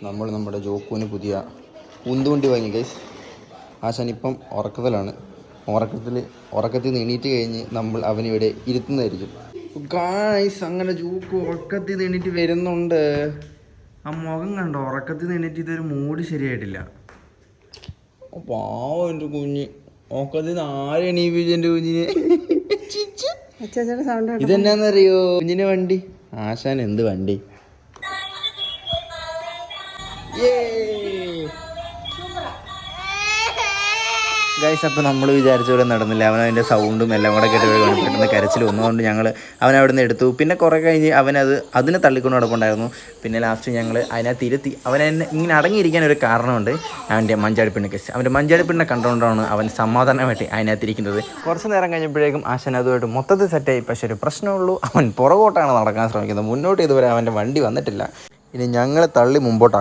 നമ്മൾ നമ്മുടെ ജോക്കുവിന് പുതിയ ഉന്തുവണ്ടി വാങ്ങി ഗൈസ്. ആശാൻ ഇപ്പം ഉറക്കത്തിലാണ്. ഉറക്കത്തിൽ നിന്ന് എണീറ്റ് കഴിഞ്ഞ് നമ്മൾ അവനിവിടെ ഇരുത്തുന്നതായിരിക്കും ഗൈസ്. അങ്ങനെ ജോക്ക് ഉറക്കത്തിൽ നിന്ന് എണീറ്റ് വരുന്നുണ്ട്. ആ മുഖം കണ്ടോ, ഉറക്കത്തിൽ നിന്ന് എണീറ്റ് ഇതൊരു മൂഡ് ശരിയായിട്ടില്ല. പാവം എൻ്റെ കുഞ്ഞ് ഉറക്കത്തിൽ നിന്ന് ആരെ എണീപ്പിച്ചു എൻ്റെ കുഞ്ഞിനെ. ഇതെന്നാന്നറിയോ കുഞ്ഞിനെ വണ്ടി? ആശാൻ എന്ത് വണ്ടി? ഗൈസ്, അപ്പോൾ നമ്മൾ വിചാരിച്ച പോലെ നടന്നില്ല. അവനതിൻ്റെ സൗണ്ടും എല്ലാം കൂടെ കേട്ട് പെട്ടെന്ന് കരച്ചിൽ വന്നതുകൊണ്ട് ഞങ്ങൾ അവനവിടെ നിന്ന് എടുത്തു. പിന്നെ കുറേ കഴിഞ്ഞ് അതിനെ തള്ളിക്കൊണ്ട് നടപ്പുണ്ടായിരുന്നു. പിന്നെ ലാസ്റ്റ് ഞങ്ങൾ അതിനകത്ത് ഇരുത്തി. അവനെന്നെ ഇങ്ങനെ അടങ്ങിയിരിക്കാൻ ഒരു കാരണമുണ്ട്. അവൻ്റെ മഞ്ചാടിപ്പിണ്ണ കേസ്. അവൻ്റെ മഞ്ചാടിപ്പിണ്ണ കണ്ടുകൊണ്ടാണ് അവൻ സമാധാനമായിട്ട് അതിനകത്തിരിക്കുന്നത്. കുറച്ച് നേരം കഴിഞ്ഞപ്പോഴേക്കും ആശാൻ അതുമായിട്ട് മൊത്തത്തിൽ സെറ്റായി. പക്ഷേ ഒരു പ്രശ്നമുള്ളൂ, അവൻ പുറകോട്ടാണ് നടക്കാൻ ശ്രമിക്കുന്നത്. മുന്നോട്ട് ഇതുവരെ അവൻ്റെ വണ്ടി വന്നിട്ടില്ല. ഇനി ഞങ്ങളെ തള്ളി മുമ്പോട്ടാണ്.